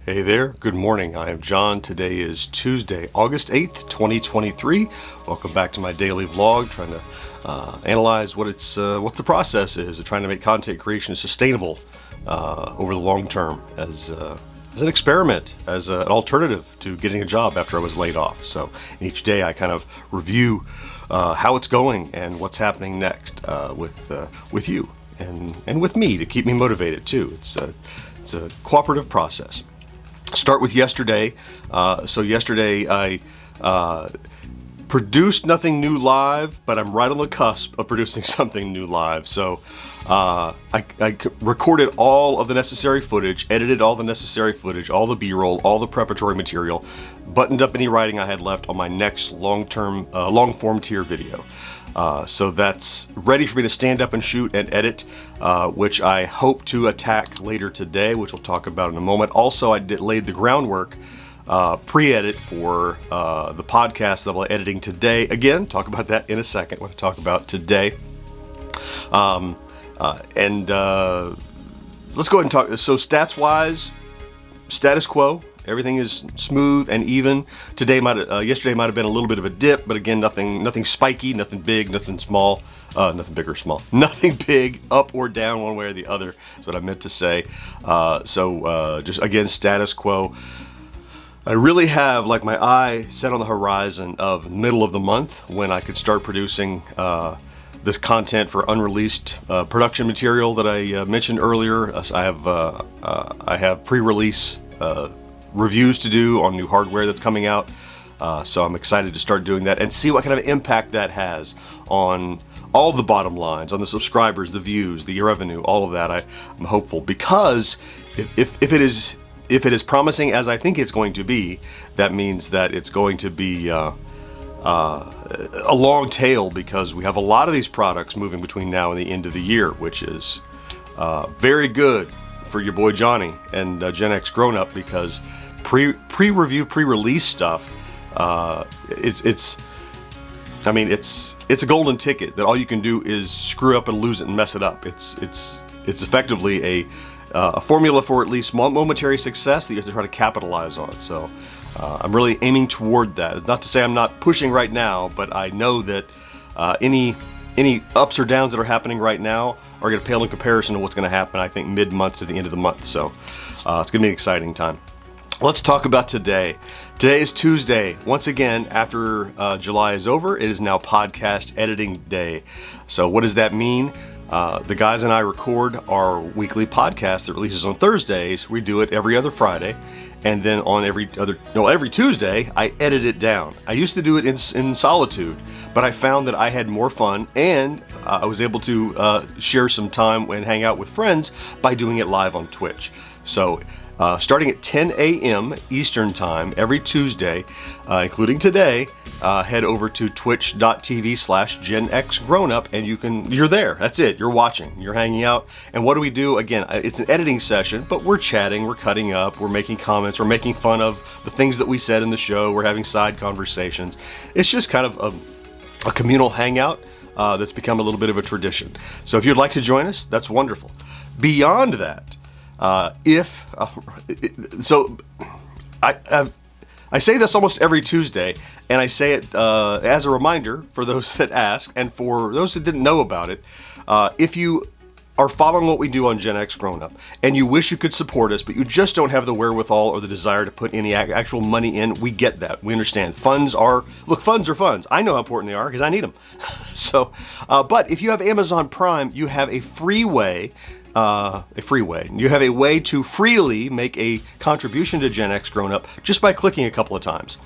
Hey there, good morning. I am John. Today is Tuesday, August 8th, 2023. Welcome back to my daily vlog, trying to analyze what the process is of trying to make content creation sustainable over the long term as an experiment, as an alternative to getting a job after I was laid off. So each day I kind of review how it's going and what's happening next with you and with me to keep me motivated too. It's a cooperative process. Start with yesterday. So yesterday I produced nothing new live, but I'm right on the cusp of producing something new live. So I recorded all of the necessary footage, edited all the necessary footage, all the B-roll, all the preparatory material, buttoned up any writing I had left on my next long-form tier video. So that's ready for me to stand up and shoot and edit, which I hope to attack later today, which we'll talk about in a moment. Also, I laid the groundwork, pre-edit for the podcast that I'll be editing today. Again, talk about that in a second when I talk about today. Let's go ahead and talk. So stats-wise, status quo. Everything is smooth and even. Yesterday might have been a little bit of a dip, but again, nothing spiky, nothing big, nothing small, nothing big or small, nothing big up or down one way or the other. That's what I meant to say. Just again, status quo. I really have like my eye set on the horizon of middle of the month when I could start producing this content for unreleased production material that I mentioned earlier. I have pre-release reviews to do on new hardware that's coming out, so I'm excited to start doing that and see what kind of impact that has on all the bottom lines, on the subscribers, the views, the revenue, all of that. I'm hopeful, because if it is promising as I think it's going to be, that means that it's going to be a long tail, because we have a lot of these products moving between now and the end of the year, which is very good for your boy Johnny and GenXGrownUp, because pre-review, pre-release stuff, it's a golden ticket that all you can do is screw up and lose it and mess it up. It's effectively a formula for at least momentary success that you have to try to capitalize on. So I'm really aiming toward that. Not to say I'm not pushing right now, but I know that any ups or downs that are happening right now are going to pale in comparison to what's going to happen, I think, mid-month to the end of the month. So it's going to be an exciting time. Let's talk about today. Today is Tuesday. Once again, after July is over, it is now podcast editing day. So what does that mean? The guys and I record our weekly podcast that releases on Thursdays. We do it every other Friday. And then on every Tuesday, I edit it down. I used to do it in solitude, but I found that I had more fun, and I was able to share some time and hang out with friends by doing it live on Twitch. So starting at 10 a.m. Eastern Time every Tuesday, including today, head over to twitch.tv/GenXGrownUp, and you're there. That's it. You're watching. You're hanging out. And what do we do? Again, it's an editing session, but we're chatting, we're cutting up, we're making comments, we're making fun of the things that we said in the show, we're having side conversations. It's just kind of a communal hangout that's become a little bit of a tradition. So if you'd like to join us, that's wonderful. Beyond that, I say this almost every Tuesday, and I say it as a reminder for those that ask, and for those that didn't know about it. If you are following what we do on GenXGrownUp, and you wish you could support us, but you just don't have the wherewithal or the desire to put any actual money in, we get that. We understand. Funds are funds. I know how important they are because I need them. So, but if you have Amazon Prime, you have a free way. You have a way to freely make a contribution to GenXGrownUp just by clicking a couple of times.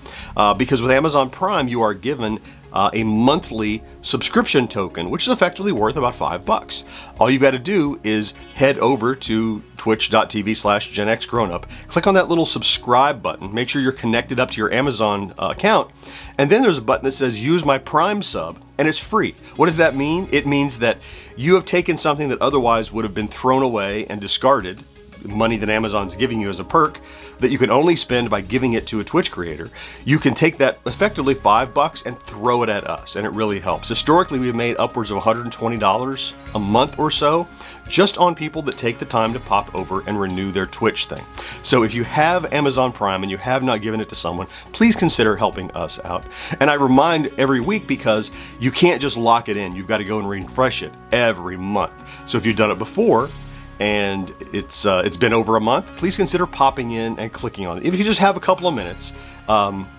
Because with Amazon Prime, you are given a monthly subscription token, which is effectively worth about $5. All you've got to do is head over to twitch.tv/GenXGrownUp, click on that little subscribe button, make sure you're connected up to your Amazon account, and then there's a button that says use my Prime sub, and it's free. What does that mean? It means that you have taken something that otherwise would have been thrown away and discarded, money that Amazon's giving you as a perk that you can only spend by giving it to a Twitch creator. You can take that effectively $5 and throw it at us, and it really helps. Historically, we've made upwards of $120 a month or so just on people that take the time to pop over and renew their Twitch thing. So if you have Amazon Prime and you have not given it to someone, please consider helping us out. And I remind every week because you can't just lock it in. You've got to go and refresh it every month. So if you've done it before and it's been over a month, please consider popping in and clicking on it. If you just have a couple of minutes,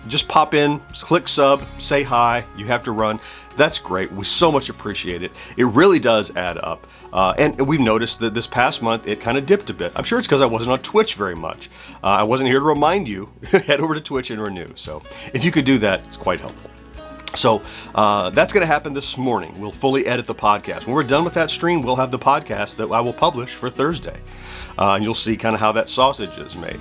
just pop in, click sub, say hi, you have to run. That's great. We so much appreciate it. It really does add up. And we've noticed that this past month, it kind of dipped a bit. I'm sure it's because I wasn't on Twitch very much. I wasn't here to remind you, head over to Twitch and renew. So if you could do that, it's quite helpful. So that's going to happen this morning. We'll fully edit the podcast. When we're done with that stream, we'll have the podcast that I will publish for Thursday. And you'll see kind of how that sausage is made.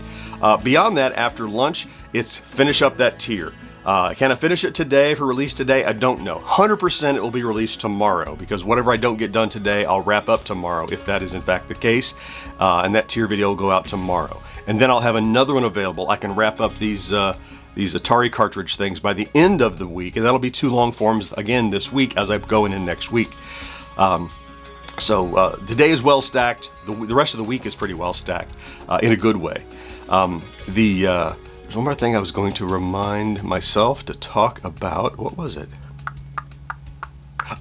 Beyond that, after lunch, it's finish up that tier. Can I finish it today for release today? I don't know. 100% it will be released tomorrow because whatever I don't get done today, I'll wrap up tomorrow if that is in fact the case. And that tier video will go out tomorrow. And then I'll have another one available. I can wrap up these Atari cartridge things by the end of the week, and that'll be 2 long forms again this week as I go in next week. So today is well stacked. The rest of the week is pretty well stacked in a good way. There's one more thing I was going to remind myself to talk about. What was it?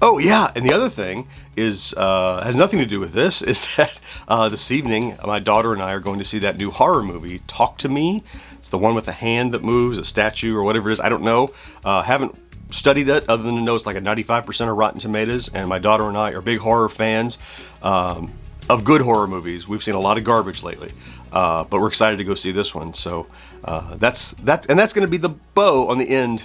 Oh yeah, and the other thing is has nothing to do with this. Is that this evening my daughter and I are going to see that new horror movie, Talk to Me. It's the one with the hand that moves, a statue or whatever it is. I don't know. Haven't studied it other than to know it's like a 95% of Rotten Tomatoes. And my daughter and I are big horror fans of good horror movies. We've seen a lot of garbage lately, but we're excited to go see this one. So that's going to be the bow on the end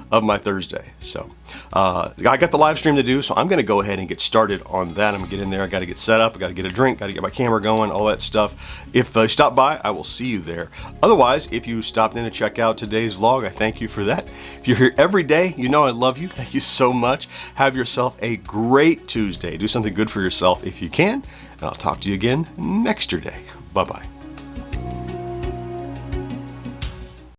of my Thursday. So I got the live stream to do, so I'm going to go ahead and get started on that. I'm going to get in there. I got to get set up. I got to get a drink. Got to get my camera going. All that stuff. If you stop by, I will see you there. Otherwise, if you stopped in to check out today's vlog, I thank you for that. If you're here every day, you know I love you. Thank you so much. Have yourself a great Tuesday. Do something good for yourself if you can, and I'll talk to you again next day. Bye-bye.